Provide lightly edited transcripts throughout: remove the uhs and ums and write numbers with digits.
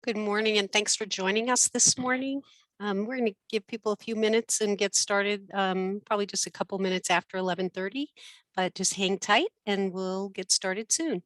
Good morning, and thanks for joining us this morning. We're going to give people a few minutes and get started, probably just a couple minutes after 11:30, but just hang tight and we'll get started soon.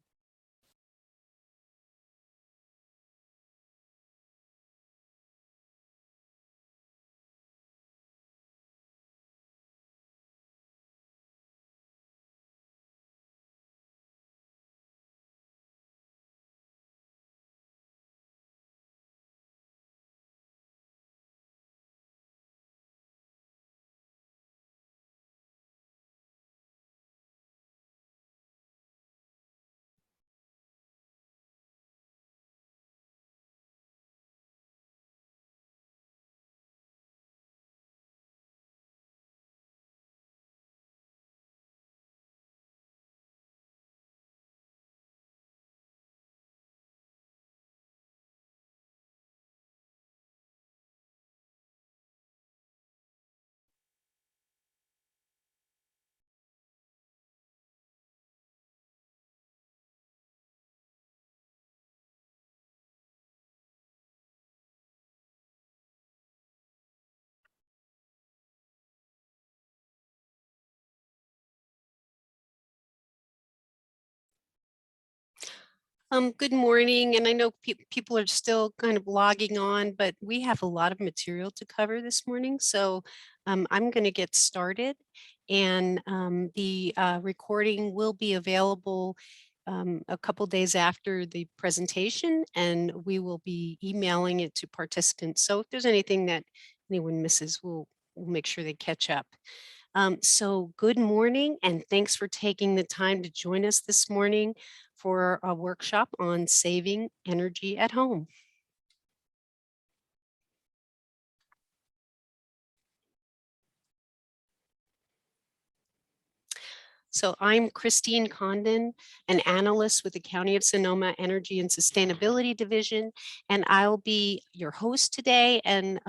Good morning, and I know people are still kind of logging on, but we have a lot of material to cover this morning, so I'm going to get started, and the recording will be available a couple days after the presentation, and we will be emailing it to participants. So if there's anything that anyone misses, we'll make sure they catch up. So good morning, and thanks for taking the time to join us this morning for a workshop on saving energy at home. So I'm Christine Condon, an analyst with the County of Sonoma Energy and Sustainability Division, and I'll be your host today and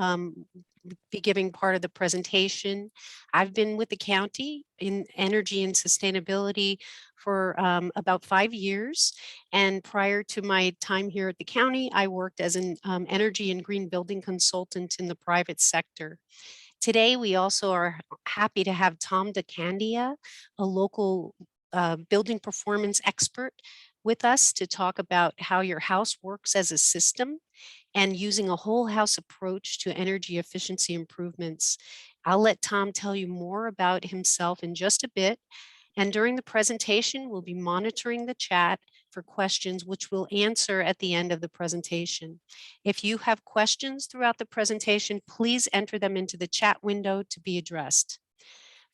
be giving part of the presentation. I've been with the county in energy and sustainability for about 5 years. And prior to my time here at the county, I worked as an energy and green building consultant in the private sector. Today, we also are happy to have Tom DeCandia, a local building performance expert, with us to talk about how your house works as a system and using a whole house approach to energy efficiency improvements. I'll let Tom tell you more about himself in just a bit. And during the presentation, we'll be monitoring the chat for questions, which we'll answer at the end of the presentation. If you have questions throughout the presentation, please enter them into the chat window to be addressed.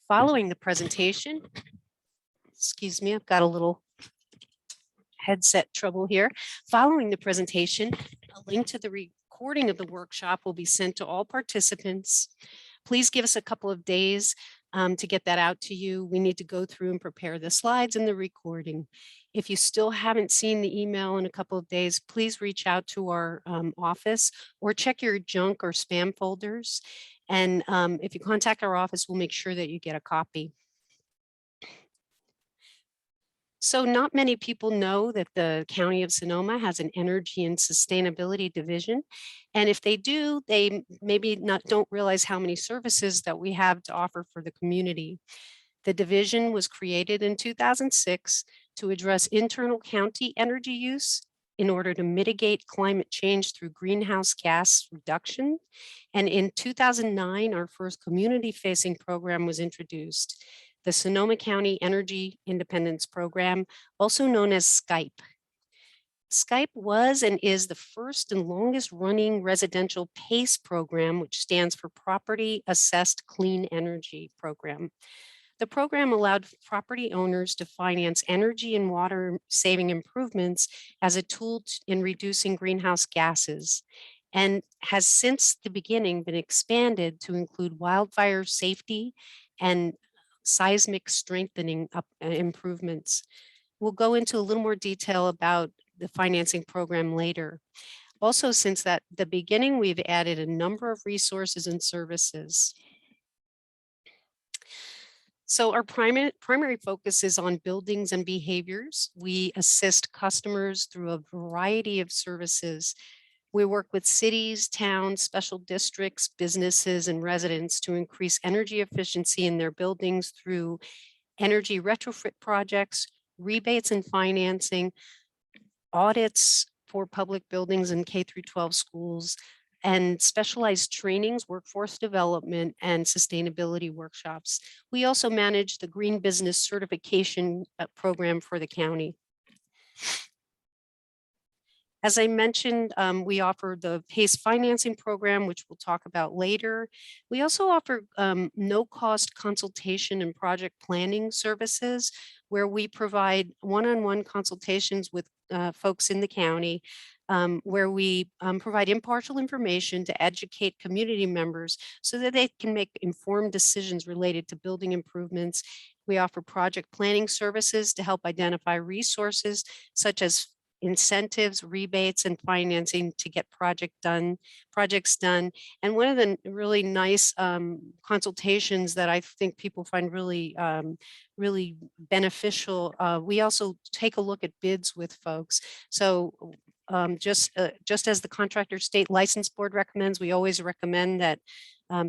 Following the presentation, excuse me, I've got a little headset trouble here. Following the presentation, a link to the recording of the workshop will be sent to all participants. Please give us a couple of days to get that out to you. We need to go through and prepare the slides and the recording. If you still haven't seen the email in a couple of days, please reach out to our office or check your junk or spam folders. And if you contact our office, we'll make sure that you get a copy. So not many people know that the County of Sonoma has an energy and sustainability division. And if they do, they maybe don't realize how many services that we have to offer for the community. The division was created in 2006 to address internal county energy use in order to mitigate climate change through greenhouse gas reduction. And in 2009, our first community-facing program was introduced, the Sonoma County Energy Independence Program, also known as SCIPE. SCIPE was and is the first and longest running residential PACE program, which stands for Property Assessed Clean Energy Program. The program allowed property owners to finance energy and water saving improvements as a tool in reducing greenhouse gases, and has since the beginning been expanded to include wildfire safety and seismic strengthening improvements. We'll go into a little more detail about the financing program later. Also, since the beginning, we've added a number of resources and services. So our primary focus is on buildings and behaviors. We assist customers through a variety of services We work with cities, towns, special districts, businesses, and residents to increase energy efficiency in their buildings through energy retrofit projects, rebates and financing, audits for public buildings and K through 12 schools, and specialized trainings, workforce development, and sustainability workshops. We also manage the Green Business Certification program for the county. As I mentioned, we offer the PACE financing program, which we'll talk about later. We also offer no-cost consultation and project planning services, where we provide one-on-one consultations with folks in the county, where we provide impartial information to educate community members so that they can make informed decisions related to building improvements. We offer project planning services to help identify resources such as incentives, rebates, and financing to get projects done. And one of the really nice consultations that I think people find really, really beneficial, we also take a look at bids with folks. So just as the Contractor State License Board recommends, we always recommend that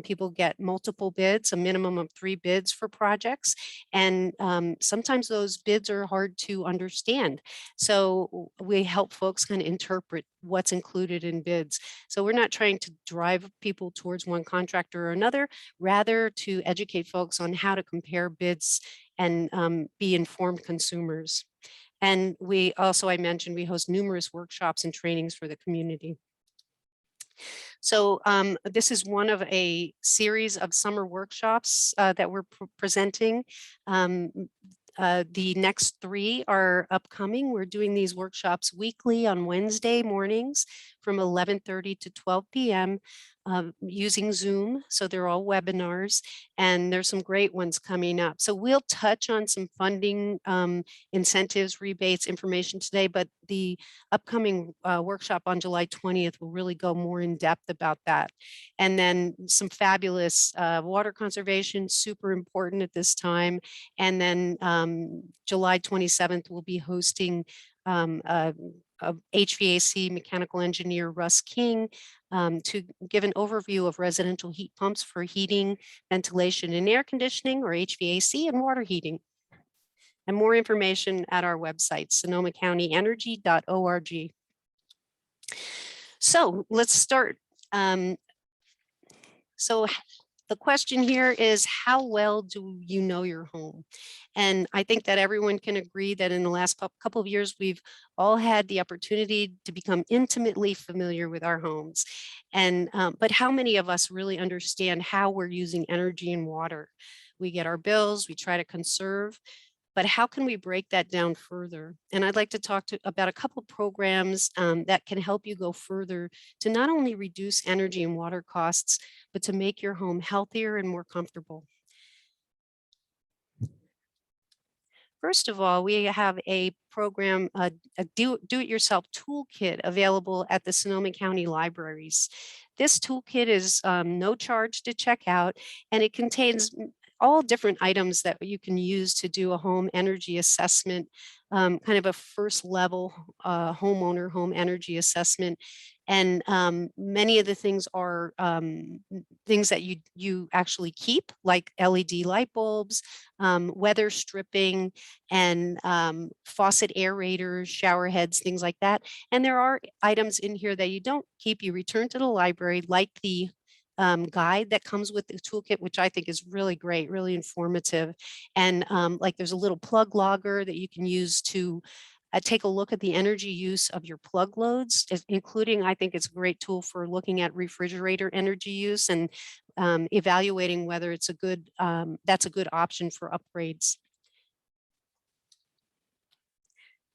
people get multiple bids, a minimum of 3 bids for projects. And sometimes those bids are hard to understand. So we help folks kind of interpret what's included in bids. So we're not trying to drive people towards one contractor or another, rather to educate folks on how to compare bids and be informed consumers. And we also, I mentioned, we host numerous workshops and trainings for the community. So this is one of a series of summer workshops that we're presenting. The next 3 are upcoming. We're doing these workshops weekly on Wednesday mornings from 11:30 to 12 p.m. Using Zoom. So they're all webinars, and there's some great ones coming up. So we'll touch on some funding incentives, rebates, information today, but the upcoming workshop on July 20th will really go more in depth about that. And then some fabulous water conservation, super important at this time. And then July 27th, we'll be hosting HVAC mechanical engineer Russ King to give an overview of residential heat pumps for heating, ventilation, and air conditioning, or HVAC, and water heating. And more information at our website, SonomaCountyEnergy.org. So let's start. So the question here is, how well do you know your home? And I think that everyone can agree that in the last couple of years, we've all had the opportunity to become intimately familiar with our homes. And but how many of us really understand how we're using energy and water? We get our bills, we try to conserve, but how can we break that down further? And I'd like to talk about a couple programs that can help you go further to not only reduce energy and water costs, but to make your home healthier and more comfortable. First of all, we have a program, a do-it-yourself toolkit available at the Sonoma County Libraries. This toolkit is no charge to check out, and it contains all different items that you can use to do a home energy assessment, kind of a first level homeowner home energy assessment. And many of the things are things that you actually keep, like LED light bulbs, weather stripping, and faucet aerators, shower heads, things like that. And there are items in here that you don't keep, you return to the library, like the guide that comes with the toolkit, which I think is really great, really informative. And like there's a little plug logger that you can use to take a look at the energy use of your plug loads, including, I think it's a great tool for looking at refrigerator energy use and evaluating whether it's a good, that's a good option for upgrades.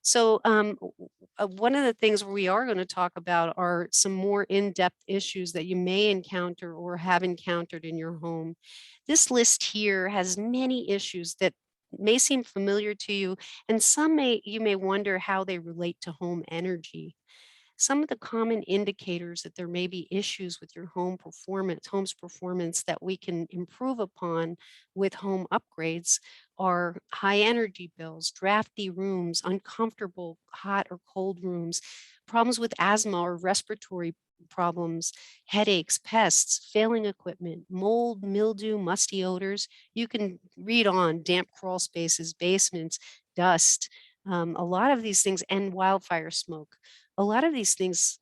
So one of the things we are going to talk about are some more in-depth issues that you may encounter or have encountered in your home. This list here has many issues that may seem familiar to you, and some you may wonder how they relate to home energy. Some of the common indicators that there may be issues with your home's performance that we can improve upon with home upgrades are high energy bills, drafty rooms, uncomfortable hot or cold rooms, problems with asthma or respiratory problems, headaches, pests, failing equipment, mold, mildew, musty odors. You can read on damp crawl spaces, basements, dust, a lot of these things, and wildfire smoke. A lot of these things,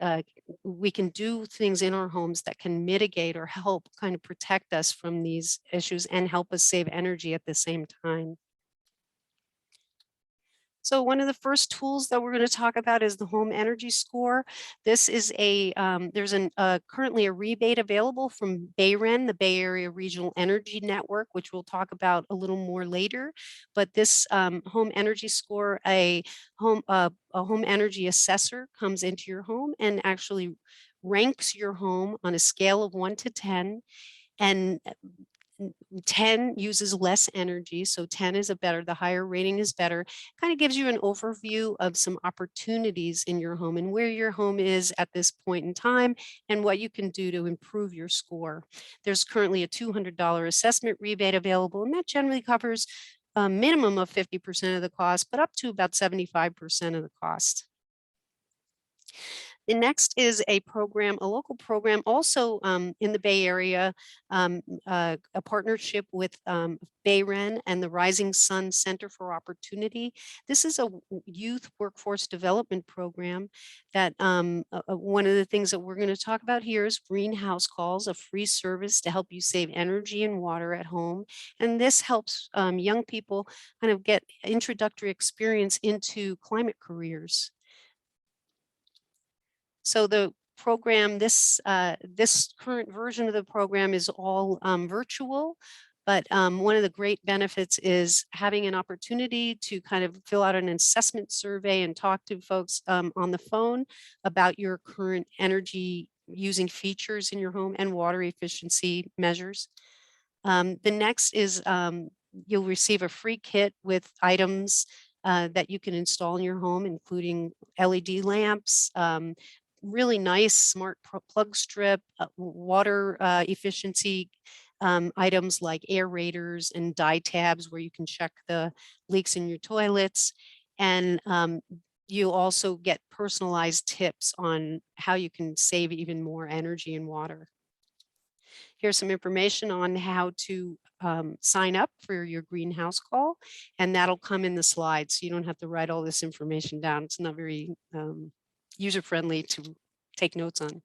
we can do things in our homes that can mitigate or help kind of protect us from these issues and help us save energy at the same time. So one of the first tools that we're going to talk about is the home energy score. This is there's currently a rebate available from BayREN, the Bay Area Regional Energy Network, which we'll talk about a little more later. But this home energy score, a home energy assessor comes into your home and actually ranks your home on a scale of 1 to 10. And 10 uses less energy, so 10 is a better, the higher rating is better. Kind of gives you an overview of some opportunities in your home and where your home is at this point in time and what you can do to improve your score. There's currently a $200 assessment rebate available, and that generally covers a minimum of 50% of the cost, but up to about 75% of the cost. The next is a program, a local program, also in the Bay Area, a partnership with BayREN and the Rising Sun Center for Opportunity. This is a youth workforce development program that one of the things that we're going to talk about here is greenhouse calls, a free service to help you save energy and water at home. And this helps young people kind of get introductory experience into climate careers. So the program, this current version of the program is all virtual, but one of the great benefits is having an opportunity to kind of fill out an assessment survey and talk to folks on the phone about your current energy using features in your home and water efficiency measures. The next is you'll receive a free kit with items that you can install in your home, including LED lamps, really nice smart plug strip, water efficiency items like aerators and dye tabs where you can check the leaks in your toilets. And you also get personalized tips on how you can save even more energy and water. Here's some information on how to sign up for your greenhouse call, and that'll come in the slides. So you don't have to write all this information down. It's not very user-friendly to take notes on.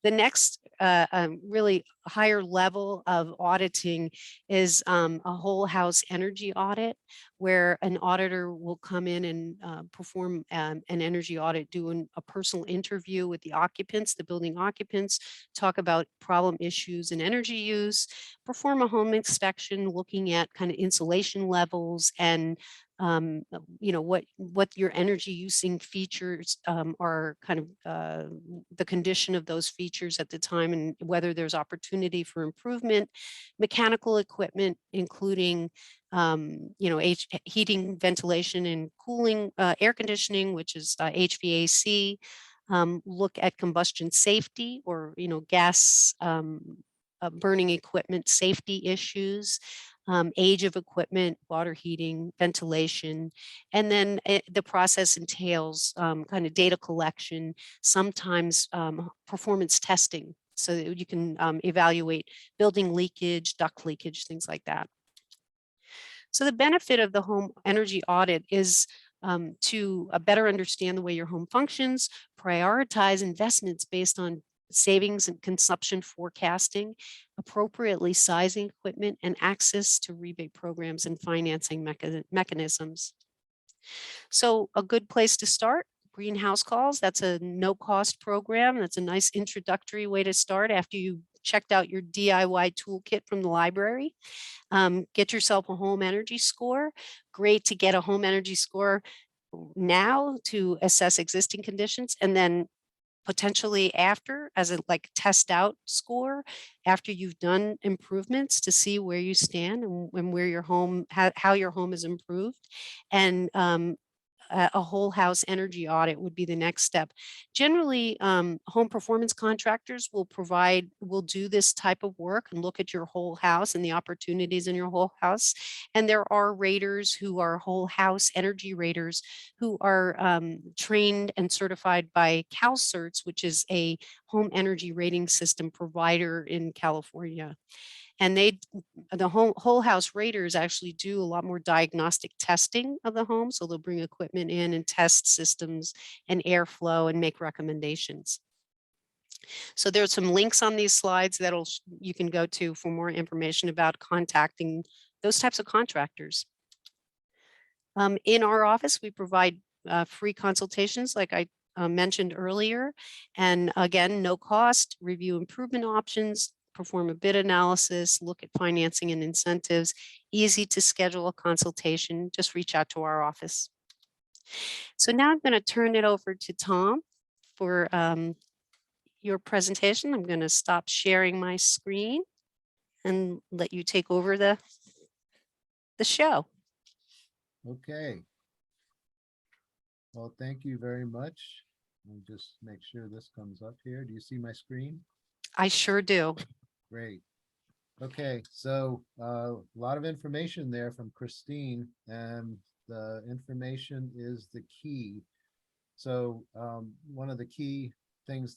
The next really higher level of auditing is a whole house energy audit, where an auditor will come in and perform an energy audit, doing a personal interview with the occupants, the building occupants, talk about problem issues and energy use, perform a home inspection, looking at kind of insulation levels and you know, what your energy using features are, kind of the condition of those features at the time and whether there's opportunity for improvement. Mechanical equipment, including you know, heating, ventilation, and cooling, air conditioning, which is HVAC. Look at combustion safety, or you know, gas burning equipment safety issues. Age of equipment, water heating, ventilation, and then the process entails kind of data collection, sometimes performance testing, so that you can evaluate building leakage, duct leakage, things like that. So the benefit of the home energy audit is to better understand the way your home functions, prioritize investments based on savings and consumption forecasting, appropriately sizing equipment, and access to rebate programs and financing mechanisms. So a good place to start, greenhouse calls. That's a no-cost program. That's a nice introductory way to start after you checked out your DIY toolkit from the library. Get yourself a home energy score. Great to get a home energy score now to assess existing conditions, and then potentially after as a like test out score after you've done improvements to see where you stand and where your home, how your home is improved. And a whole house energy audit would be the next step. Generally, home performance contractors will do this type of work and look at your whole house and the opportunities in your whole house. And there are raters who are whole house energy raters who are trained and certified by CalCerts, which is a home energy rating system provider in California. And the whole house raters actually do a lot more diagnostic testing of the home. So they'll bring equipment in and test systems and airflow and make recommendations. So there's some links on these slides you can go to for more information about contacting those types of contractors. In our office, we provide free consultations, like I mentioned earlier. And again, no cost, review improvement options, perform a bid analysis, look at financing and incentives, easy to schedule a consultation, just reach out to our office. So now I'm going to turn it over to Tom for your presentation. I'm going to stop sharing my screen and let you take over the show. Okay. Well, thank you very much. Let me just make sure this comes up here. Do you see my screen? I sure do. Great. Okay, so a lot of information there from Christine, and the information is the key. So one of the key things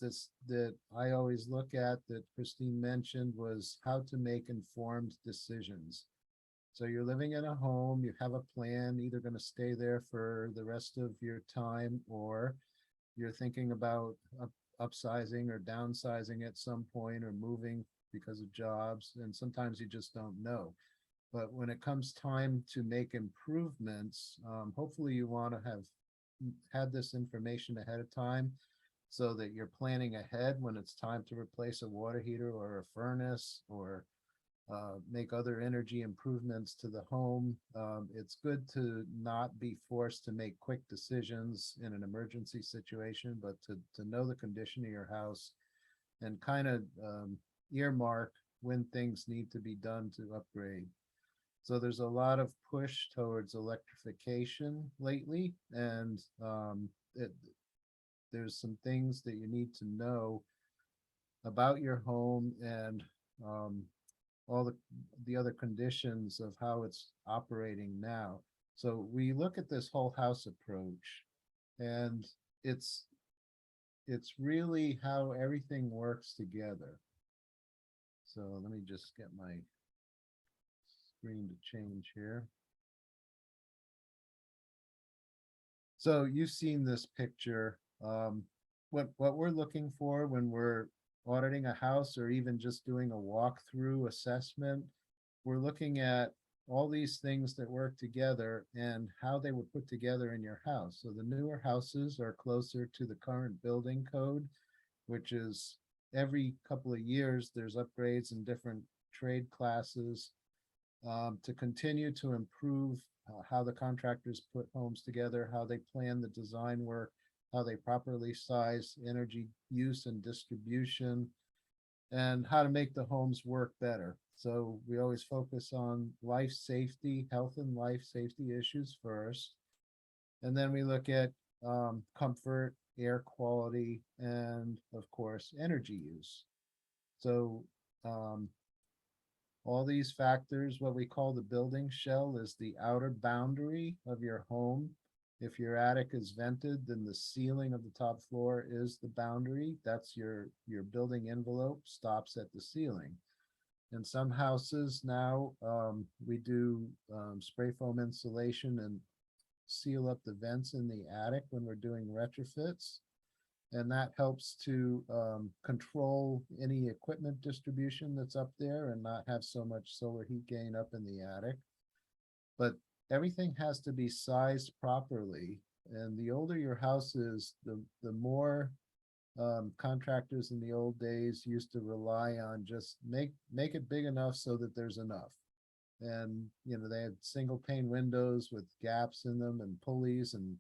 that I always look at that Christine mentioned was how to make informed decisions. So you're living in a home, you have a plan, either going to stay there for the rest of your time, or you're thinking about upsizing or downsizing at some point, or moving because of jobs. And sometimes you just don't know. But when it comes time to make improvements, hopefully you want to have had this information ahead of time so that you're planning ahead when it's time to replace a water heater or a furnace, or make other energy improvements to the home. It's good to not be forced to make quick decisions in an emergency situation, but to know the condition of your house and kind of earmark when things need to be done to upgrade. So there's a lot of push towards electrification lately, and there's some things that you need to know about your home, and all the other conditions of how it's operating now. So we look at this whole house approach, and it's really how everything works together. So let me just get my screen to change here. So you've seen this picture. What we're looking for when we're auditing a house, or even just doing a walkthrough assessment, we're looking at all these things that work together and how they were put together in your house. So the newer houses are closer to the current building code, which is every couple of years there's upgrades in different trade classes to continue to improve how the contractors put homes together, how they plan the design work, how they properly size energy use and distribution, and how to make the homes work better. So we always focus on life safety, health and life safety issues first. And then we look at comfort, air quality, and of course, energy use. So all these factors, what we call the building shell, is the outer boundary of your home. If your attic is vented, then the ceiling of the top floor is the boundary. That's your building envelope stops at the ceiling. In some houses now, we do spray foam insulation and seal up the vents in the attic when we're doing retrofits. And that helps to control any equipment distribution that's up there and not have so much solar heat gain up in the attic. But everything has to be sized properly. And the older your house is, the more contractors in the old days used to rely on just make it big enough so that there's enough. And they had single pane windows with gaps in them and pulleys and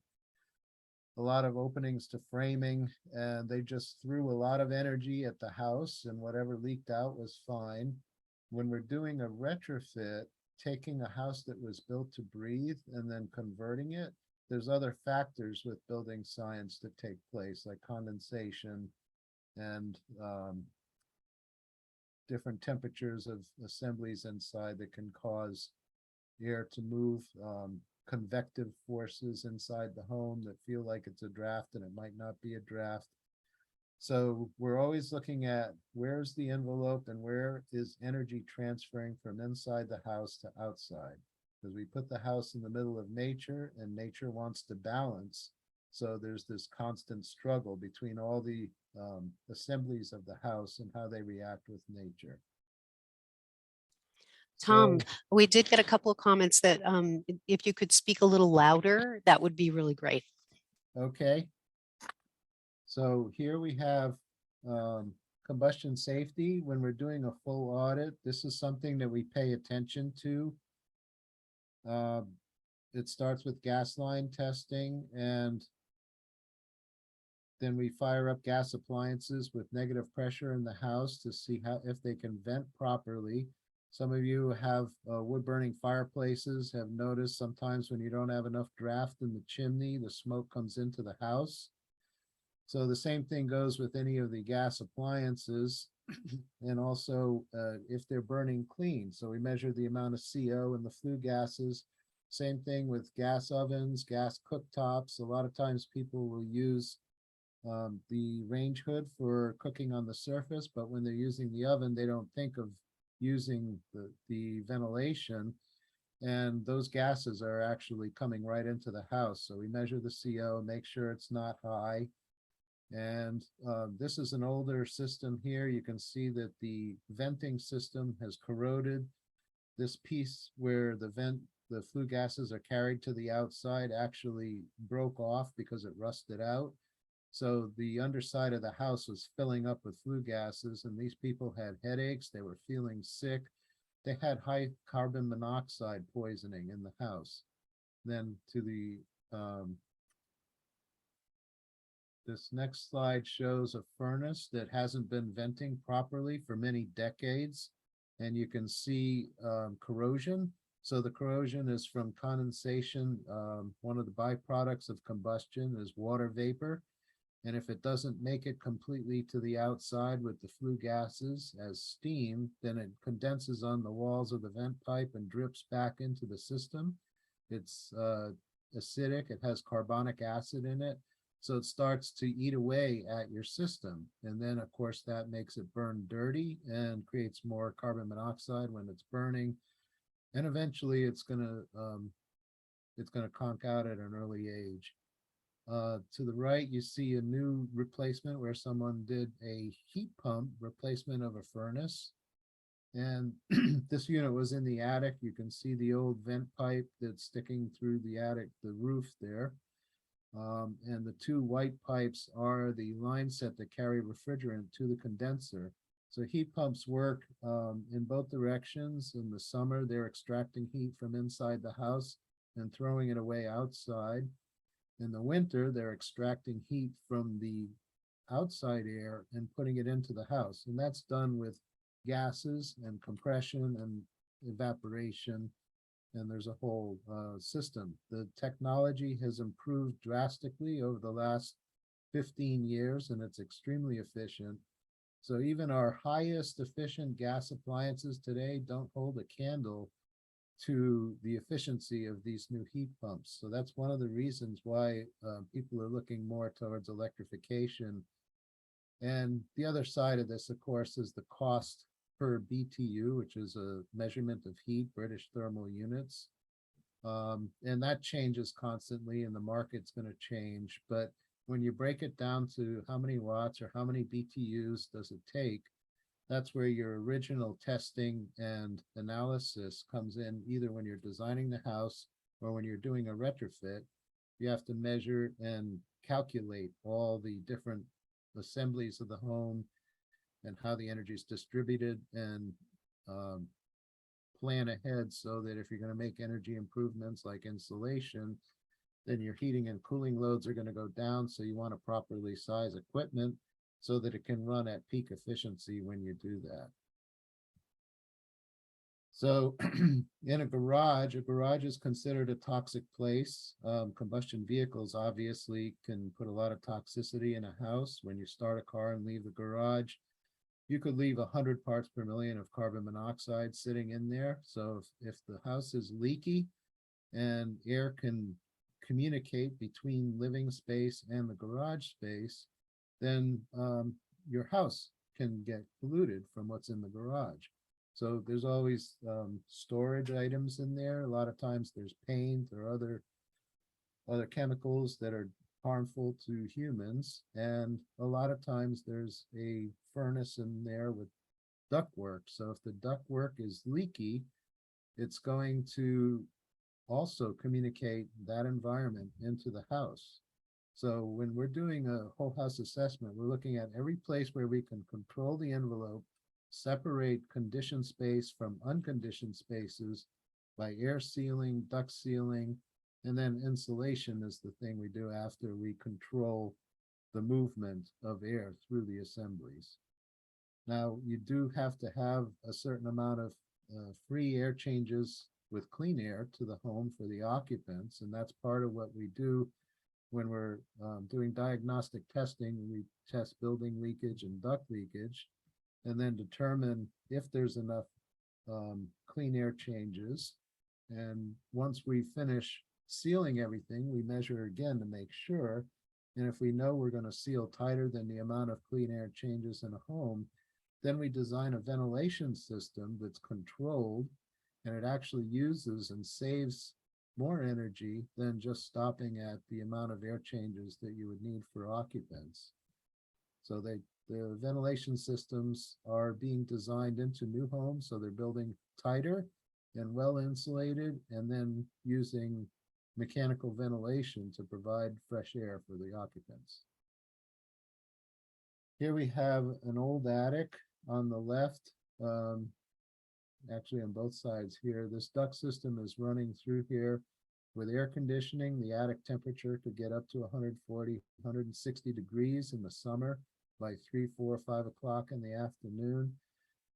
a lot of openings to framing, and they just threw a lot of energy at the house, and whatever leaked out was fine. When we're doing a retrofit, taking a house that was built to breathe and then converting it, there's other factors with building science that take place, like condensation and different temperatures of assemblies inside that can cause air to move, convective forces inside the home that feel like it's a draft and it might not be a draft. So we're always looking at where's the envelope and where is energy transferring from inside the house to outside. Because we put the house in the middle of nature and nature wants to balance. So there's this constant struggle between all the assemblies of the house and how they react with nature. Tom, So, we did get a couple of comments that if you could speak a little louder, that would be really great. okay. So here we have combustion safety. When we're doing a full audit, this is something that we pay attention to. It starts with gas line testing, and then we fire up gas appliances with negative pressure in the house to see if they can vent properly. Some of you have wood burning fireplaces have noticed sometimes when you don't have enough draft in the chimney, the smoke comes into the house. So the same thing goes with any of the gas appliances and also if they're burning clean. So we measure the amount of CO and the flue gases. Same thing with gas ovens, gas cooktops. A lot of times people will use the range hood for cooking on the surface, but when they're using the oven, they don't think of using the ventilation, and those gases are actually coming right into the house. So we measure the CO, make sure it's not high. And this is an older system here. You can see that the venting system has corroded. This piece where the flue gases are carried to the outside actually broke off because it rusted out. So the underside of the house was filling up with flue gases, and these people had headaches. They were feeling sick. They had high carbon monoxide poisoning in the house. Then to the this next slide shows a furnace that hasn't been venting properly for many decades, and you can see corrosion. So the corrosion is from condensation. One of the byproducts of combustion is water vapor. And if it doesn't make it completely to the outside with the flue gases as steam, then it condenses on the walls of the vent pipe and drips back into the system. It's acidic, it has carbonic acid in it. So it starts to eat away at your system. And then of course that makes it burn dirty and creates more carbon monoxide when it's burning. And eventually it's gonna conk out at an early age. To the right, you see a new replacement where someone did a heat pump replacement of a furnace. And this unit was in the attic. You can see the old vent pipe that's sticking through the attic, the roof there. And the two white pipes are the line set that carry refrigerant to the condenser. So heat pumps work in both directions. In the summer, they're extracting heat from inside the house and throwing it away outside. In the winter, they're extracting heat from the outside air and putting it into the house. And that's done with gases and compression and evaporation. And there's a whole system. The technology has improved drastically over the last 15 years, and it's extremely efficient. So even our highest efficient gas appliances today don't hold a candle to the efficiency of these new heat pumps. So that's one of the reasons why people are looking more towards electrification. And the other side of this, of course, is the cost per BTU, which is a measurement of heat, British thermal units. And that changes constantly, and the market's going to change. But when you break it down to how many watts or how many BTUs does it take, that's where your original testing and analysis comes in, either when you're designing the house or when you're doing a retrofit. You have to measure and calculate all the different assemblies of the home and how the energy is distributed, and plan ahead so that if you're going to make energy improvements like insulation, then your heating and cooling loads are going to go down. So you want to properly size equipment so that it can run at peak efficiency when you do that. So in a garage is considered a toxic place. Combustion vehicles obviously can put a lot of toxicity in a house. When you start a car and leave the garage, you could leave 100 parts per million of carbon monoxide sitting in there. So if the house is leaky and air can communicate between living space and the garage space, then your house can get polluted from what's in the garage. So there's always storage items in there. A lot of times there's paint or other chemicals that are harmful to humans. And a lot of times there's a furnace in there with ductwork. So if the ductwork is leaky, it's going to also communicate that environment into the house. So when we're doing a whole house assessment, we're looking at every place where we can control the envelope, separate conditioned space from unconditioned spaces by air sealing, duct sealing, and then insulation is the thing we do after we control the movement of air through the assemblies. Now, you do have to have a certain amount of free air changes with clean air to the home for the occupants, and that's part of what we do when we're doing diagnostic testing. We test building leakage and duct leakage, and then determine if there's enough clean air changes. And once we finish sealing everything, we measure again to make sure. And if we know we're going to seal tighter than the amount of clean air changes in a home, then we design a ventilation system that's controlled, and it actually uses and saves more energy than just stopping at the amount of air changes that you would need for occupants. So the ventilation systems are being designed into new homes, so they're building tighter and well insulated, and then using mechanical ventilation to provide fresh air for the occupants. Here we have an old attic on the left, actually on both sides here. This duct system is running through here with air conditioning. The attic temperature could get up to 140, 160 degrees in the summer by 3, 4, 5 o'clock in the afternoon.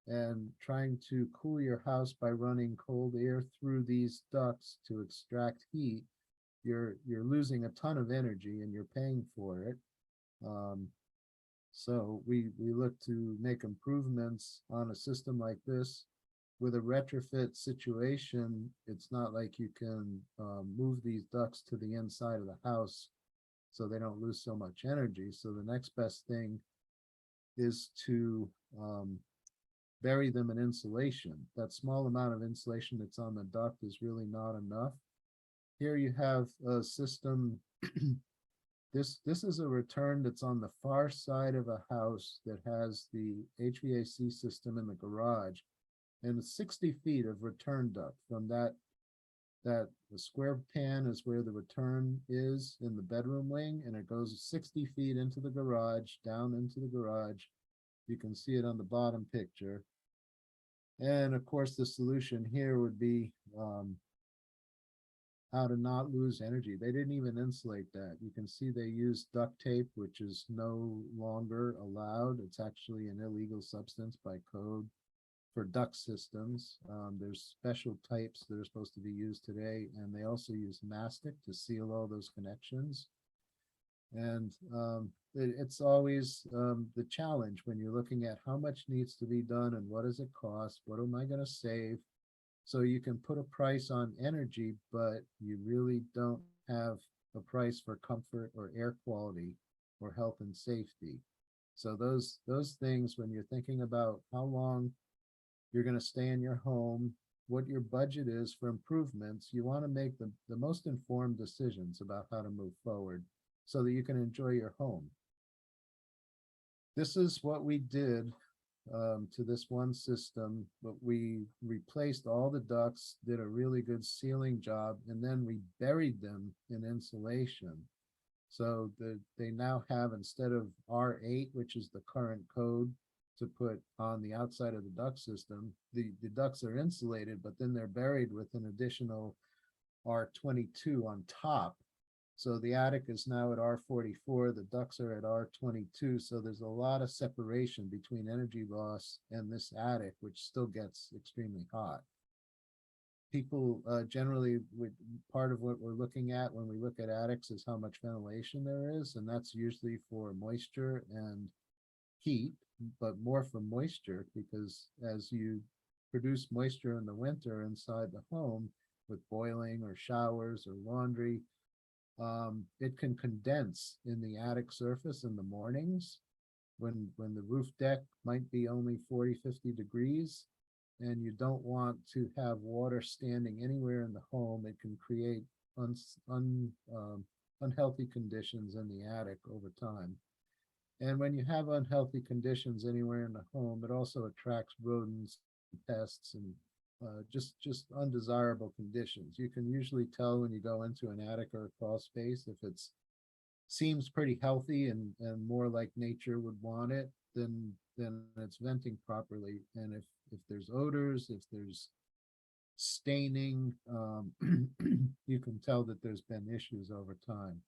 And trying to cool your house by running cold air through these ducts to extract heat, you're losing a ton of energy and you're paying for it. So we look to make improvements on a system like this. With a retrofit situation, it's not like you can move these ducts to the inside of the house so they don't lose so much energy. So the next best thing is to bury them in insulation. That small amount of insulation that's on the duct is really not enough. Here you have a system. This is a return that's on the far side of a house that has the HVAC system in the garage, and 60 feet of return duct from that the square pan is where the return is in the bedroom wing, and it goes 60 feet into the garage, down into the garage. You can see it on the bottom picture. And of course, the solution here would be how to not lose energy. They didn't even insulate that. You can see they used duct tape, which is no longer allowed. It's actually an illegal substance by code for duct systems. There's special types that are supposed to be used today, and they also use mastic to seal all those connections. And it's always the challenge when you're looking at how much needs to be done and what does it cost, what am I going to save? So you can put a price on energy, but you really don't have a price for comfort or air quality or health and safety. So those things, when you're thinking about how long you're going to stay in your home, what your budget is for improvements, you want to make the most informed decisions about how to move forward so that you can enjoy your home. This is what we did to this one system, but we replaced all the ducts, did a really good sealing job, and then we buried them in insulation. So they now have, instead of R8, which is the current code to put on the outside of the duct system, the ducts are insulated, but then they're buried with an additional R22 on top. So the attic is now at R44, the ducts are at R22, so there's a lot of separation between energy loss and this attic, which still gets extremely hot. people generally would, part of what we're looking at when we look at attics is how much ventilation there is, and that's usually for moisture and heat, but more for moisture, because as you produce moisture in the winter inside the home with boiling or showers or laundry, it can condense in the attic surface in the mornings when the roof deck might be only 40-50 degrees, and you don't want to have water standing anywhere in the home. It can create unhealthy conditions in the attic over time. And when you have unhealthy conditions anywhere in the home, it also attracts rodents, pests, and just undesirable conditions. You can usually tell when you go into an attic or a crawl space if it's seems pretty healthy and more like nature would want it, then it's venting properly. And if there's odors, if there's staining, you can tell that there's been issues over time.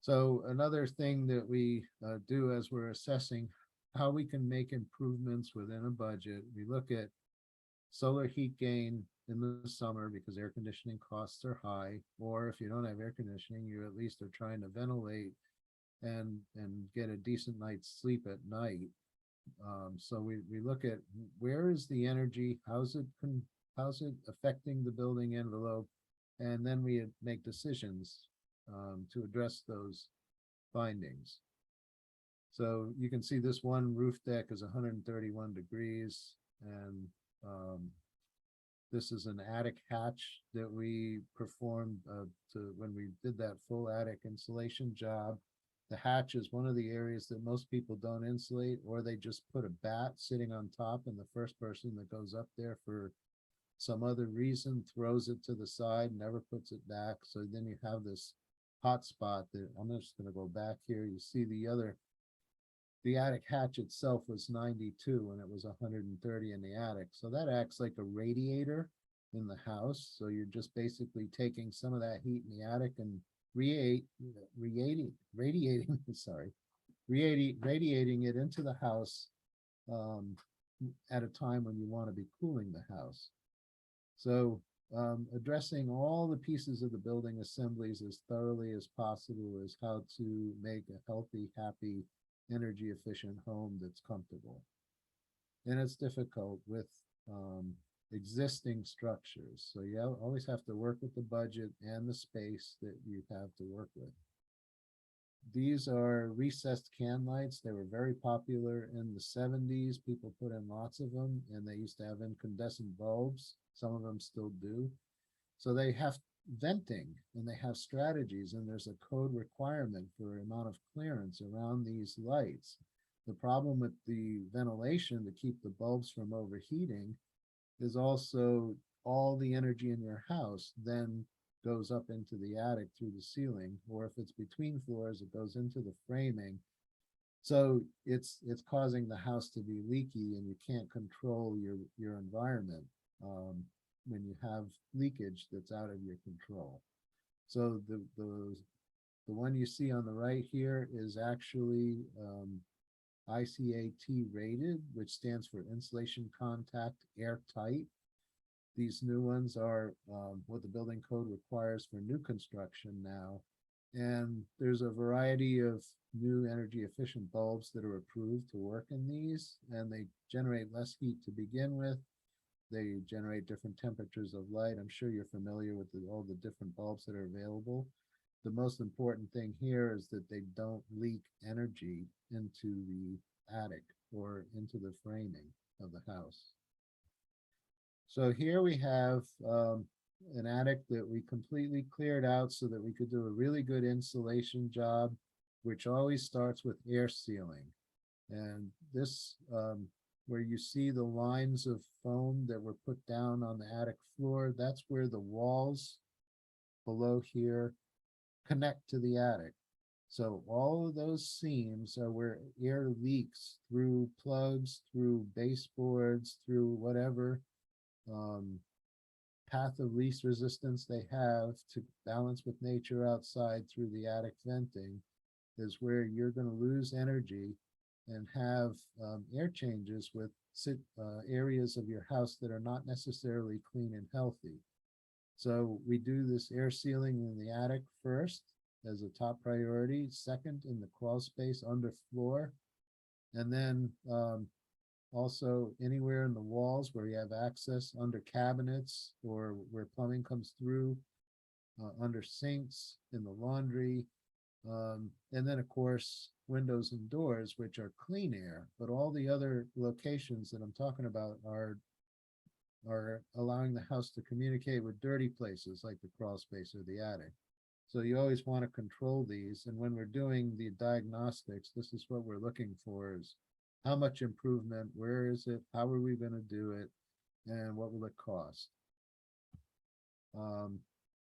So another thing that we do as we're assessing how we can make improvements within a budget, we look at solar heat gain in the summer because air conditioning costs are high, or if you don't have air conditioning, you at least are trying to ventilate and get a decent night's sleep at night. So we look at where is the energy, how's it affecting the building envelope, and then we make decisions to address those findings. So you can see this one roof deck is 131 degrees, and this is an attic hatch that we performed when we did that full attic insulation job. The hatch is one of the areas that most people don't insulate, or they just put a bat sitting on top, and the first person that goes up there for some other reason throws it to the side, never puts it back. So then you have this hot spot that I'm just going to go back here. You see the attic hatch itself was 92 and it was 130 in the attic. So that acts like a radiator in the house. So you're just basically taking some of that heat in the attic and radiating it into the house at a time when you want to be cooling the house. So addressing all the pieces of the building assemblies as thoroughly as possible is how to make a healthy, happy, energy efficient home that's comfortable. And it's difficult with existing structures. So you always have to work with the budget and the space that you have to work with. These are recessed can lights. They were very popular in the 70s. People put in lots of them, and they used to have incandescent bulbs. Some of them still do. So they have venting and they have strategies, and there's a code requirement for amount of clearance around these lights. The problem with the ventilation to keep the bulbs from overheating is also all the energy in your house then goes up into the attic through the ceiling, or if it's between floors, it goes into the framing. So it's causing the house to be leaky, and you can't control your environment when you have leakage that's out of your control. So the one you see on the right here is actually ICAT rated, which stands for insulation contact airtight. These new ones are what the building code requires for new construction now. And there's a variety of new energy efficient bulbs that are approved to work in these, and they generate less heat to begin with. They generate different temperatures of light. I'm sure you're familiar with all the different bulbs that are available. The most important thing here is that they don't leak energy into the attic or into the framing of the house. So here we have an attic that we completely cleared out so that we could do a really good insulation job, which always starts with air sealing. And this, where you see the lines of foam that were put down on the attic floor, that's where the walls below here connect to the attic. So all of those seams are where air leaks through plugs, through baseboards, through whatever path of least resistance they have to balance with nature outside through the attic venting, is where you're going to lose energy. and have air changes with areas of your house that are not necessarily clean and healthy. So we do this air sealing in the attic first as a top priority, second in the crawl space under floor, and then also anywhere in the walls where you have access under cabinets or where plumbing comes through, under sinks, in the laundry, and then of course windows and doors, which are clean air, but all the other locations that I'm talking about are allowing the house to communicate with dirty places like the crawl space or the attic. So you always want to control these, and when we're doing the diagnostics, this is what we're looking for: is how much improvement, where is it, how are we going to do it, and what will it cost?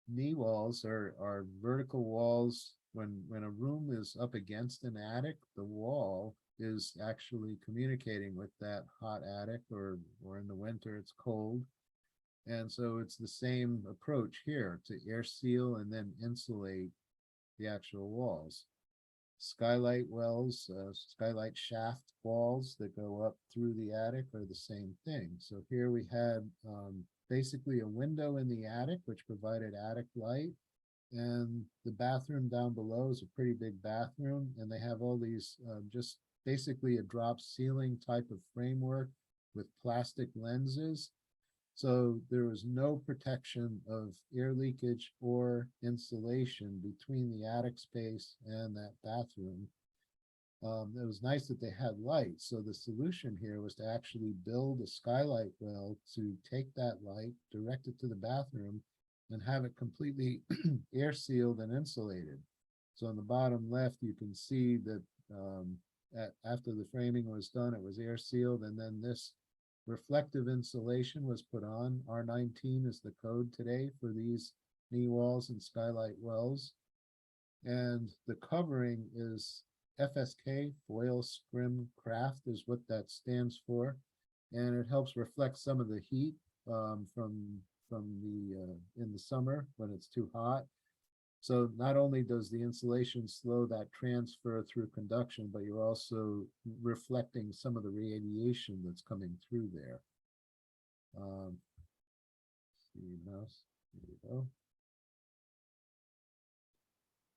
Knee walls are vertical walls. When a room is up against an attic, the wall is actually communicating with that hot attic, or in the winter it's cold. And so it's the same approach here, to air seal and then insulate the actual walls. Skylight wells, skylight shaft walls that go up through the attic are the same thing. So here we had basically a window in the attic, which provided attic light. And the bathroom down below is a pretty big bathroom. And they have all these just basically a drop ceiling type of framework with plastic lenses. So there was no protection of air leakage or insulation between the attic space and that bathroom. It was nice that they had light. So the solution here was to actually build a skylight well to take that light, direct it to the bathroom, and have it completely air sealed and insulated. So on the bottom left, you can see that after the framing was done, it was air sealed, and then this reflective insulation was put on. R19 is the code today for these knee walls and skylight wells. And the covering is FSK, foil scrim craft is what that stands for. And it helps reflect some of the heat from the in the summer when it's too hot. So not only does the insulation slow that transfer through conduction, but you're also reflecting some of the radiation that's coming through there. See mouse, there you go.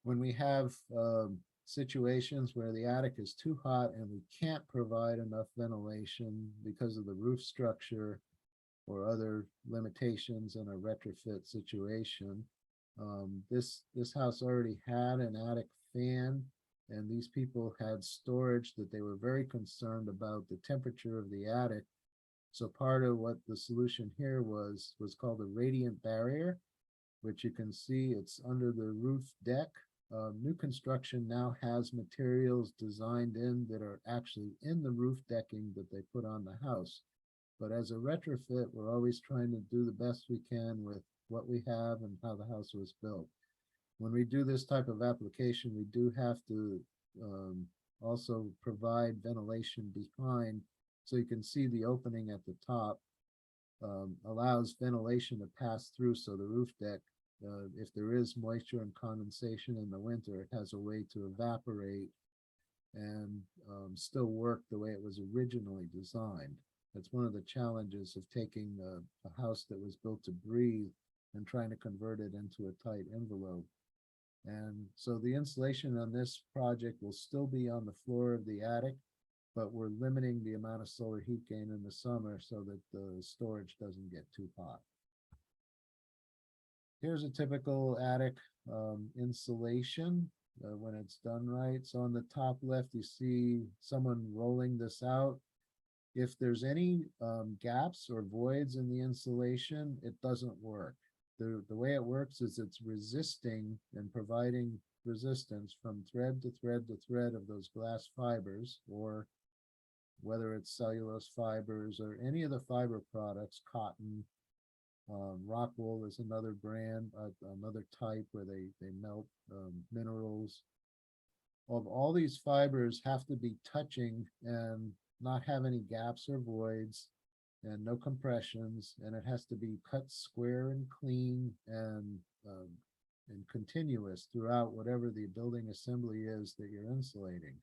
When we have situations where the attic is too hot and we can't provide enough ventilation because of the roof structure or other limitations in a retrofit situation, this house already had an attic fan, and these people had storage that they were very concerned about the temperature of the attic. So part of what the solution here was called a radiant barrier, which you can see it's under the roof deck. New construction now has materials designed in that are actually in the roof decking that they put on the house. But as a retrofit, we're always trying to do the best we can with what we have and how the house was built. When we do this type of application, we do have to also provide ventilation behind. So you can see the opening at the top allows ventilation to pass through. So the roof deck, if there is moisture and condensation in the winter, it has a way to evaporate and still work the way it was originally designed. That's one of the challenges of taking a house that was built to breathe and trying to convert it into a tight envelope. And so the insulation on this project will still be on the floor of the attic, but we're limiting the amount of solar heat gain in the summer so that the storage doesn't get too hot. Here's a typical attic insulation when it's done right. So on the top left, you see someone rolling this out. If there's any gaps or voids in the insulation, it doesn't work. The way it works is it's resisting and providing resistance from thread to thread to thread of those glass fibers, or whether it's cellulose fibers or any of the fiber products, cotton, rock wool is another brand, another type where they melt minerals. All these fibers have to be touching and not have any gaps or voids and no compressions, and it has to be cut square and clean and continuous throughout whatever the building assembly is that you're insulating.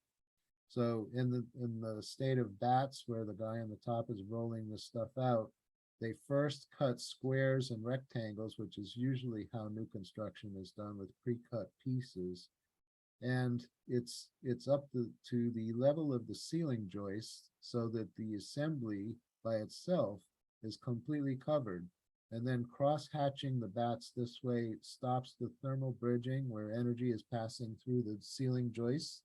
So in the state of bats, where the guy on the top is rolling this stuff out, they first cut squares and rectangles, which is usually how new construction is done, with pre-cut pieces. And it's up to the level of the ceiling joist, so that the assembly by itself is completely covered. And then cross-hatching the bats this way stops the thermal bridging, where energy is passing through the ceiling joists.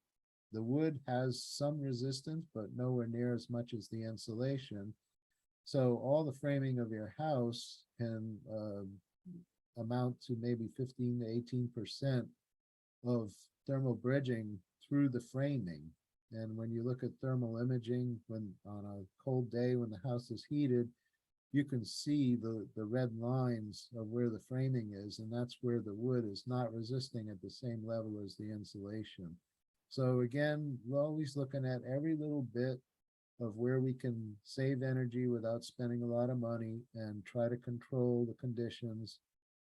The wood has some resistance, but nowhere near as much as the insulation. So all the framing of your house can amount to maybe 15 to 18% of thermal bridging through the framing. And when you look at thermal imaging, when on a cold day when the house is heated, you can see the red lines of where the framing is, and that's where the wood is not resisting at the same level as the insulation. So again, we're always looking at every little bit of where we can save energy without spending a lot of money, and try to control the conditions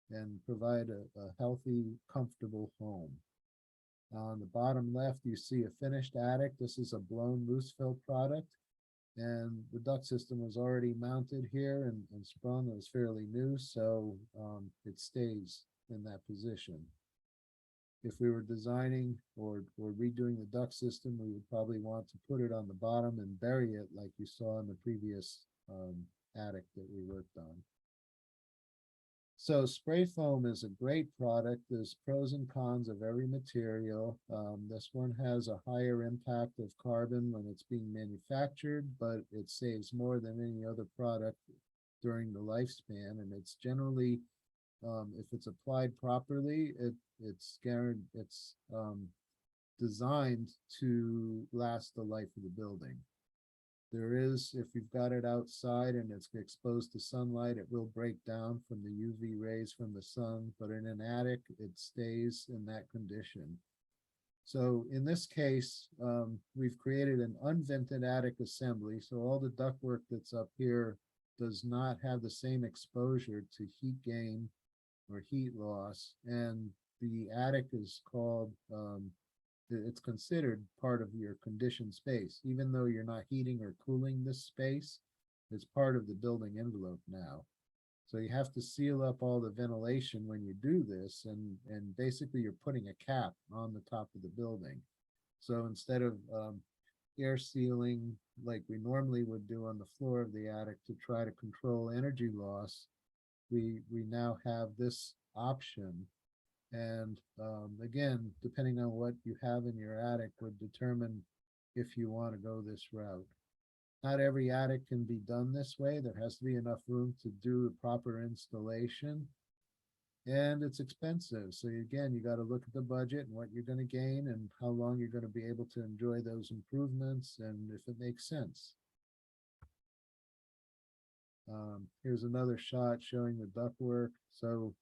and provide a healthy, comfortable home. On the bottom left, you see a finished attic. This is a blown loose fill product. And the duct system was already mounted here and sprung. It was fairly new, so it stays in that position. If we were designing or redoing the duct system, we would probably want to put it on the bottom and bury it like you saw in the previous attic that we worked on. So spray foam is a great product. There's pros and cons of every material. This one has a higher impact of carbon when it's being manufactured, but it saves more than any other product during the lifespan. And it's generally, if it's applied properly, it's guaranteed, it's designed to last the life of the building. There is, if you've got it outside and it's exposed to sunlight, it will break down from the UV rays from the sun, but in an attic, it stays in that condition. So in this case, we've created an unvented attic assembly. So all the ductwork that's up here does not have the same exposure to heat gain or heat loss. And the attic is called, it's considered part of your conditioned space. Even though you're not heating or cooling this space, it's part of the building envelope now. So you have to seal up all the ventilation when you do this, and basically you're putting a cap on the top of the building. So instead of air sealing like we normally would do on the floor of the attic to try to control energy loss, we now have this option. And again, depending on what you have in your attic would determine if you want to go this route. Not every attic can be done this way. There has to be enough room to do a proper installation. And it's expensive. So again, you got to look at the budget and what you're going to gain and how long you're going to be able to enjoy those improvements and if it makes sense. Here's another shot showing the ductwork. So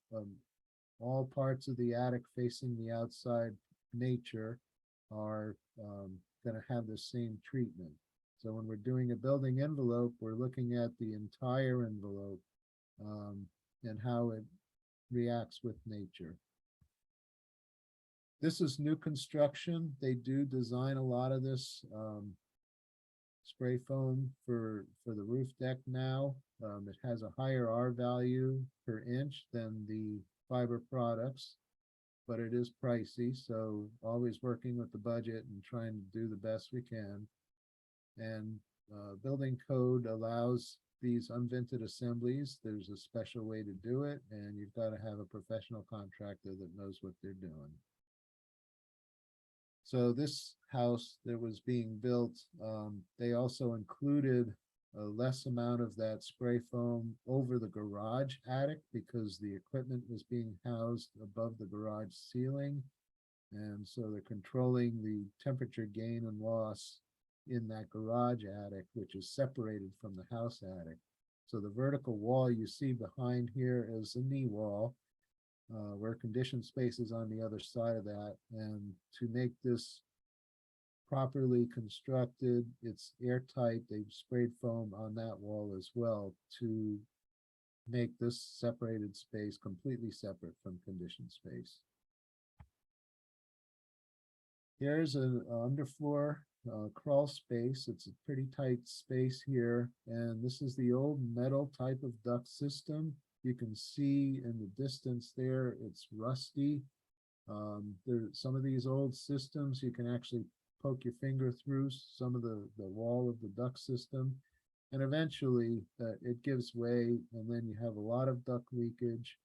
all parts of the attic facing the outside nature are going to have the same treatment. So when we're doing a building envelope, we're looking at the entire envelope and how it reacts with nature. This is new construction. They do design a lot of this spray foam for the roof deck now. It has a higher R value per inch than the fiber products, but it is pricey. So always working with the budget and trying to do the best we can. And building code allows these unvented assemblies. There's a special way to do it, and you've got to have a professional contractor that knows what they're doing. So this house that was being built, they also included a less amount of that spray foam over the garage attic because the equipment was being housed above the garage ceiling. And so they're controlling the temperature gain and loss in that garage attic, which is separated from the house attic. So the vertical wall you see behind here is a knee wall, where conditioned space is on the other side of that. And to make this properly constructed, it's airtight. They've sprayed foam on that wall as well to make this separated space completely separate from conditioned space. Here's an underfloor crawl space. It's a pretty tight space here. And this is the old metal type of duct system. You can see in the distance there, it's rusty. Some of these old systems, you can actually poke your finger through some of the wall of the duct system. And eventually it gives way, and then you have a lot of duct leakage.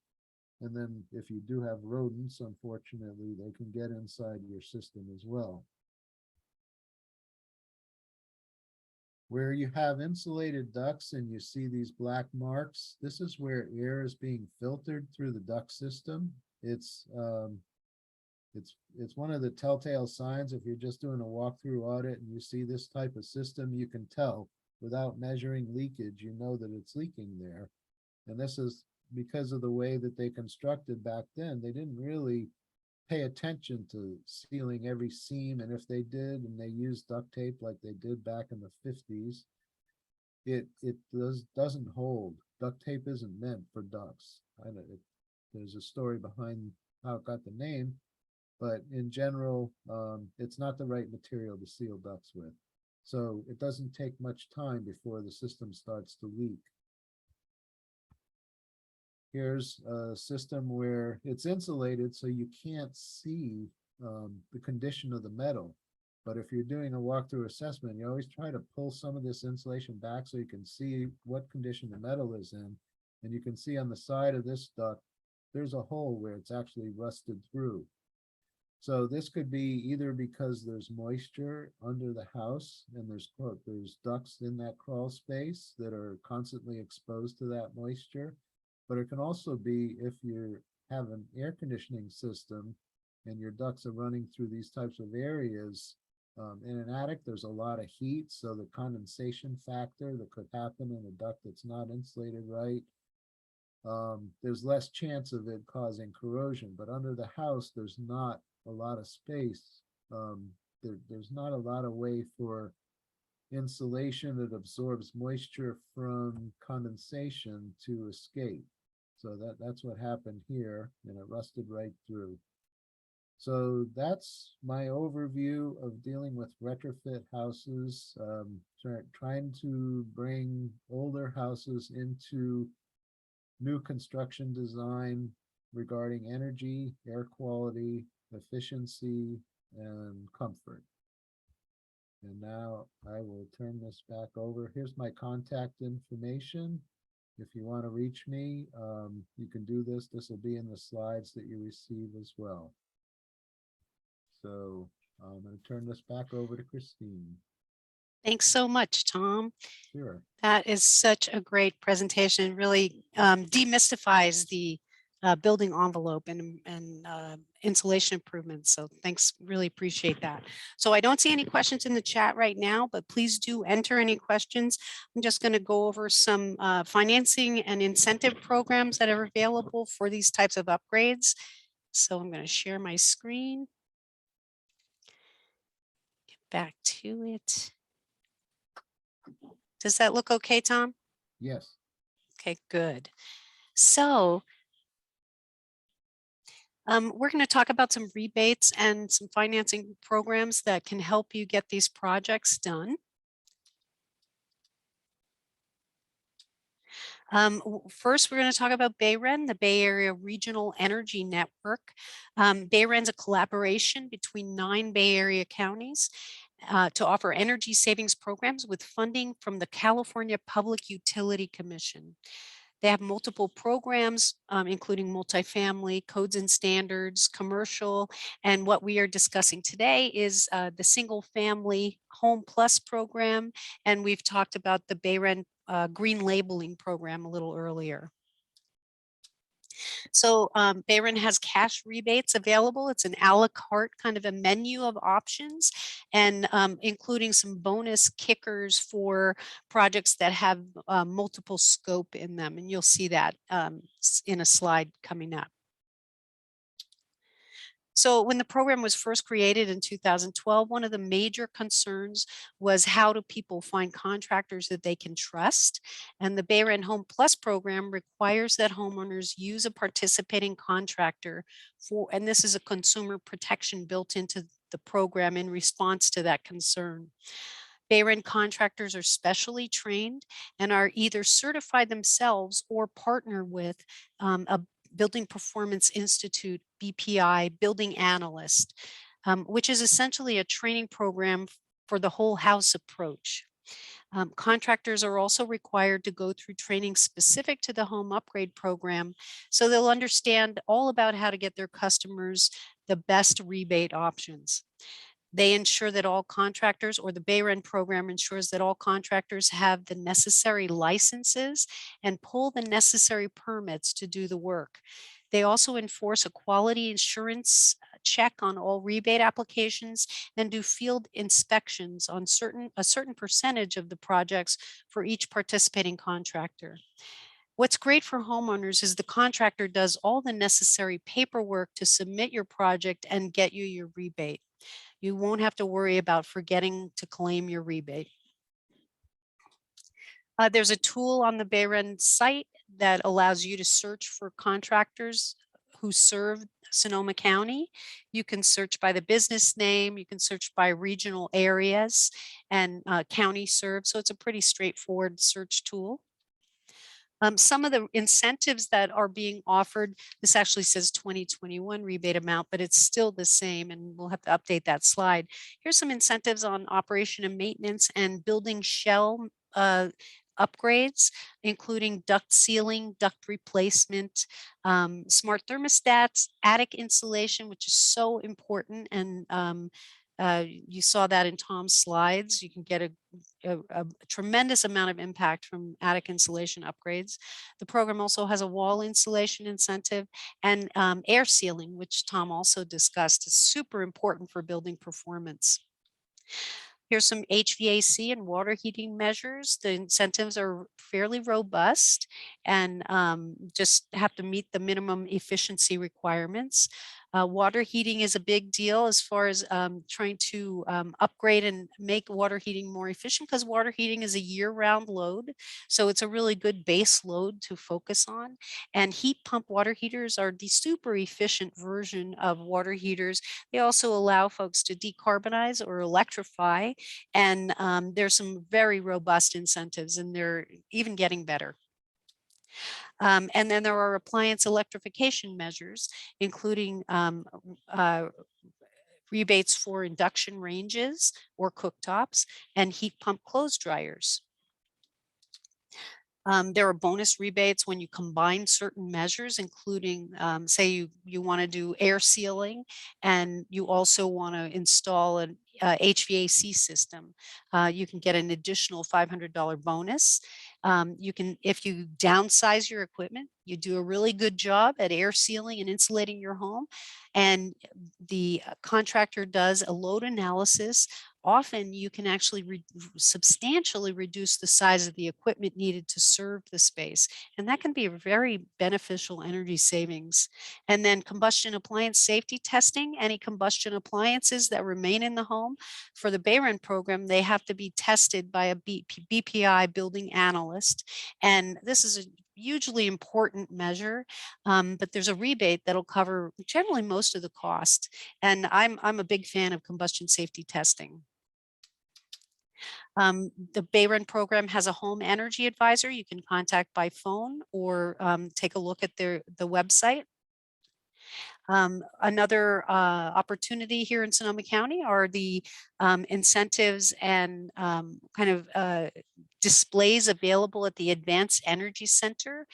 And then if you do have rodents, unfortunately, they can get inside your system as well. Where you have insulated ducts and you see these black marks, this is where air is being filtered through the duct system. It's one of the telltale signs. If you're just doing a walkthrough audit and you see this type of system, you can tell without measuring leakage, you know that it's leaking there. And this is because of the way that they constructed back then. They didn't really pay attention to sealing every seam. And if they did, and they used duct tape like they did back in the 50s, it doesn't hold. Duct tape isn't meant for ducts. There's a story behind how it got the name, but in general, it's not the right material to seal ducts with. So it doesn't take much time before the system starts to leak. Here's a system where it's insulated, so you can't see the condition of the metal. But if you're doing a walkthrough assessment, you always try to pull some of this insulation back so you can see what condition the metal is in. And you can see on the side of this duct, there's a hole where it's actually rusted through. So this could be either because there's moisture under the house and there's ducts in that crawl space that are constantly exposed to that moisture. But it can also be if you have an air conditioning system and your ducts are running through these types of areas. In an attic, there's a lot of heat, so the condensation factor that could happen in a duct that's not insulated right, there's less chance of it causing corrosion. But under the house, there's not a lot of space. There's not a lot of way for insulation that absorbs moisture from condensation to escape. So that's what happened here, and it rusted right through. So that's my overview of dealing with retrofit houses, trying to bring older houses into new construction design regarding energy, air quality, efficiency, and comfort. And now I will turn this back over. Here's my contact information. If you want to reach me, you can do this. This will be in the slides that you receive as well. So I'm going to turn this back over to Christine. Thanks so much, Tom. Sure. That is such a great presentation. Really demystifies the building envelope and insulation improvements. So thanks, really appreciate that. So I don't see any questions in the chat right now, but please do enter any questions. I'm just going to go over some financing and incentive programs that are available for these types of upgrades. So I'm going to share my screen. Get back to it. Does that look okay, Tom? Yes. Okay, good. So we're going to talk about some rebates and some financing programs that can help you get these projects done. First, we're going to talk about BayREN, the Bay Area Regional Energy Network. BayREN's a collaboration between 9 Bay Area counties to offer energy savings programs with funding from the California Public Utility Commission. They have multiple programs, including multifamily, codes and standards, commercial, and what we are discussing today is the Single Family Home Plus program, and we've talked about the BayREN green labeling program a little earlier. So BayREN has cash rebates available. It's an a la carte kind of a menu of options, and including some bonus kickers for projects that have multiple scope in them. And you'll see that in a slide coming up. So when the program was first created in 2012, one of the major concerns was how do people find contractors that they can trust? And the Bay Rent Home Plus program requires that homeowners use a participating contractor for, and this is a consumer protection built into the program in response to that concern. Bay Rent contractors are specially trained and are either certified themselves or partner with a Building Performance Institute, BPI, building analyst, which is essentially a training program for the whole house approach. Contractors are also required to go through training specific to the home upgrade program, so they'll understand all about how to get their customers the best rebate options. They ensure that all contractors, or the Bay Rent program ensures that all contractors have the necessary licenses and pull the necessary permits to do the work. They also enforce a quality assurance check on all rebate applications and do field inspections on a certain percentage of the projects for each participating contractor. What's great for homeowners is the contractor does all the necessary paperwork to submit your project and get you your rebate. You won't have to worry about forgetting to claim your rebate. There's a tool on the Bay Rent site that allows you to search for contractors who serve Sonoma County. You can search by the business name, you can search by regional areas and county served. So it's a pretty straightforward search tool. Some of the incentives that are being offered, this actually says 2021 rebate amount, but it's still the same, and we'll have to update that slide. Here's some incentives on operation and maintenance and building shell upgrades, including duct sealing, duct replacement, smart thermostats, attic insulation, which is so important. And you saw that in Tom's slides. You can get a tremendous amount of impact from attic insulation upgrades. The program also has a wall insulation incentive and air sealing, which Tom also discussed, is super important for building performance. Here's some HVAC and water heating measures. The incentives are fairly robust and just have to meet the minimum efficiency requirements. Water heating is a big deal as far as trying to upgrade and make water heating more efficient, because water heating is a year-round load. So it's a really good base load to focus on. And heat pump water heaters are the super efficient version of water heaters. They also allow folks to decarbonize or electrify. And there's some very robust incentives, and they're even getting better. And then there are appliance electrification measures, including rebates for induction ranges or cooktops and heat pump clothes dryers. There are bonus rebates when you combine certain measures, including, say you want to do air sealing and you also want to install an HVAC system. You can get an additional $500 bonus. You can, if you downsize your equipment, you do a really good job at air sealing and insulating your home, and the contractor does a load analysis. Often you can actually substantially reduce the size of the equipment needed to serve the space. And that can be a very beneficial energy savings. And then combustion appliance safety testing, any combustion appliances that remain in the home. For the Bay Rent program, they have to be tested by a BPI building analyst. And this is a hugely important measure, but there's a rebate that'll cover generally most of the cost. And I'm a big fan of combustion safety testing. The Bay Rent program has a home energy advisor you can contact by phone or take a look at the website. Another opportunity here in Sonoma County are the incentives and kind of displays available at the Advanced Energy Center.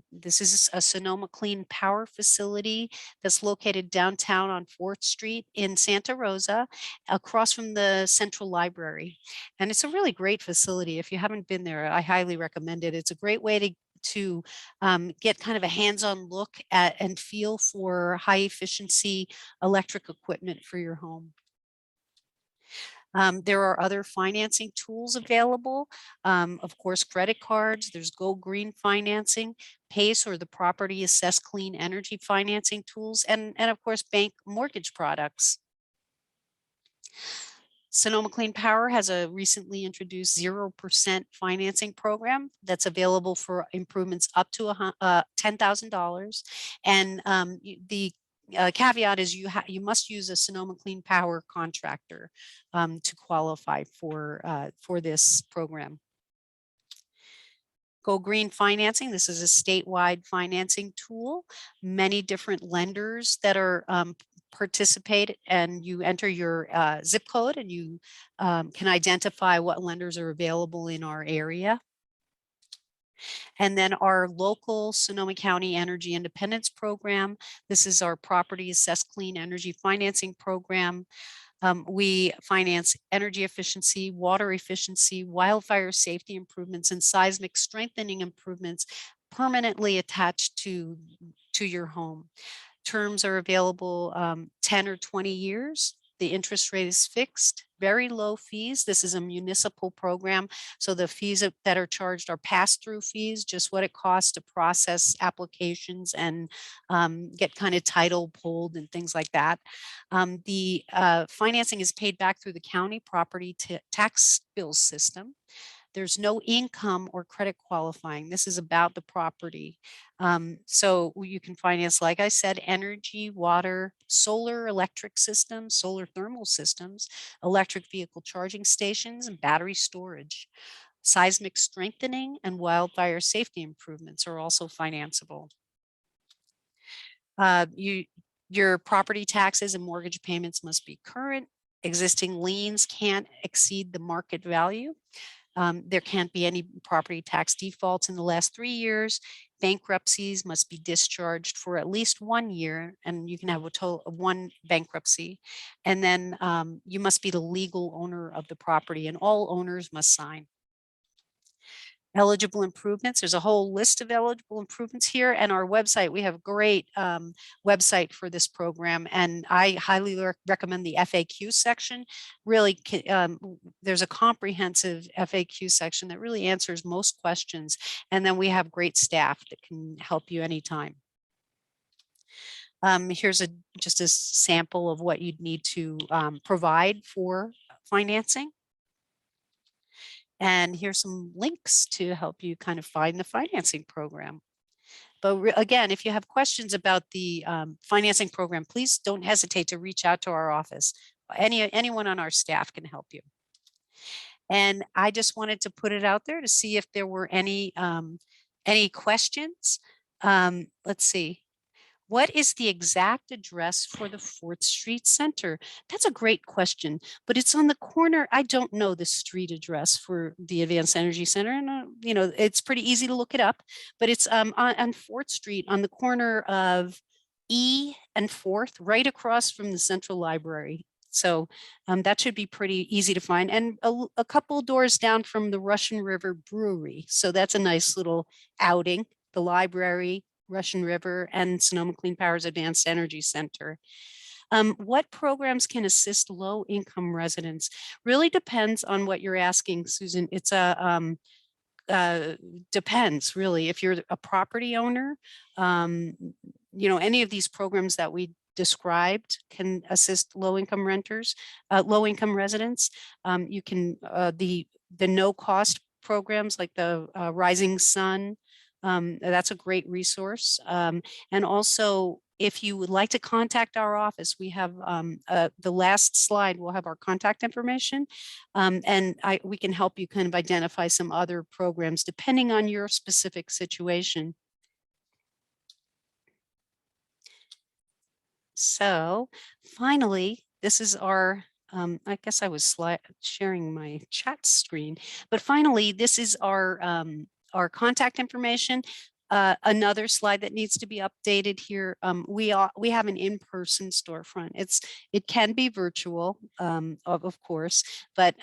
This is a Sonoma Clean Power facility that's located downtown on 4th Street in Santa Rosa, across from the Central Library. And it's a really great facility. If you haven't been there, I highly recommend it. It's a great way to get kind of a hands-on look at and feel for high efficiency electric equipment for your home. There are other financing tools available. Of course, credit cards, there's Go Green financing, PACE or the Property Assessed Clean Energy financing tools, and of course, bank mortgage products. Sonoma Clean Power has a recently introduced 0% financing program that's available for improvements up to $10,000. And the caveat is you must use a Sonoma Clean Power contractor to qualify for this program. Go Green Financing, this is a statewide financing tool. Many different lenders that are participate, and you enter your zip code and you can identify what lenders are available in our area. And then our local Sonoma County Energy Independence Program. This is our Property Assessed Clean Energy Financing Program. We finance energy efficiency, water efficiency, wildfire safety improvements, and seismic strengthening improvements permanently attached to your home. Terms are available 10 or 20 years. The interest rate is fixed, very low fees. This is a municipal program, so the fees that are charged are pass-through fees, just what it costs to process applications and get kind of title pulled and things like that. The financing is paid back through the county property tax bill system. There's no income or credit qualifying. This is about the property. So you can finance, like I said, energy, water, solar electric systems, solar thermal systems, electric vehicle charging stations, and battery storage. Seismic strengthening and wildfire safety improvements are also financeable. Your property taxes and mortgage payments must be current. Existing liens can't exceed the market value. There can't be any property tax defaults in the last 3 years. Bankruptcies must be discharged for at least 1 year, and you can have a total of 1 bankruptcy. And then you must be the legal owner of the property, and all owners must sign. Eligible improvements, there's a whole list of eligible improvements here, and our website, we have a great website for this program, and I highly recommend the FAQ section. Really, there's a comprehensive FAQ section that really answers most questions, and then we have great staff that can help you anytime. Here's just a sample of what you'd need to provide for financing. And here's some links to help you kind of find the financing program. But again, if you have questions about the financing program, please don't hesitate to reach out to our office. Anyone on our staff can help you. And I just wanted to put it out there to see if there were any questions. Let's see. What is the exact address for the 4th Street Center? That's a great question, but it's on the corner. I don't know the street address for the Advanced Energy Center, and you know, it's pretty easy to look it up, but it's on 4th Street on the corner of E and 4th, right across from the Central Library. So that should be pretty easy to find, and a couple doors down from the Russian River Brewery. So that's a nice little outing, the library, Russian River, and Sonoma Clean Power's Advanced Energy Center. What programs can assist low-income residents? Really depends on what you're asking, Susan. It's depends really. If you're a property owner, you know, any of these programs that we described can assist low-income renters, low-income residents. You can the no-cost programs like the Rising Sun. That's a great resource. And also, if you would like to contact our office, we have the last slide, we'll have our contact information. And we can help you kind of identify some other programs depending on your specific situation. So finally, this is our I guess I was sharing my chat screen, but finally, this is our contact information. Another slide that needs to be updated here. We have an in-person storefront. It can be virtual, of course, but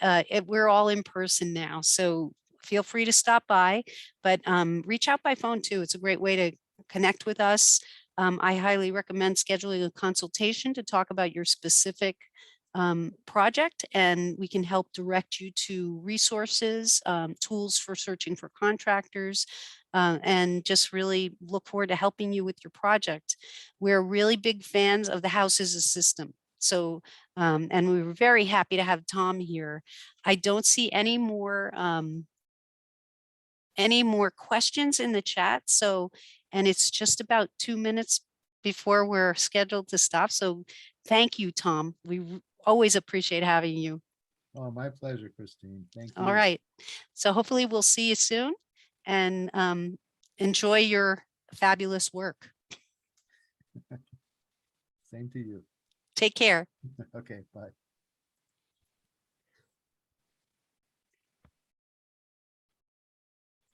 we're all in person now. So feel free to stop by, but reach out by phone too. It's a great way to connect with us. I highly recommend scheduling a consultation to talk about your specific project, and we can help direct you to resources, tools for searching for contractors, and just really look forward to helping you with your project. We're really big fans of the house as a system. So, and we were very happy to have Tom here. I don't see any more questions in the chat. So, and it's just about 2 minutes before we're scheduled to stop. So thank you, Tom. We always appreciate having you. Oh, my pleasure, Christine. Thank you. All right. So hopefully we'll see you soon, and enjoy your fabulous work. Same to you. Take care. Okay, bye.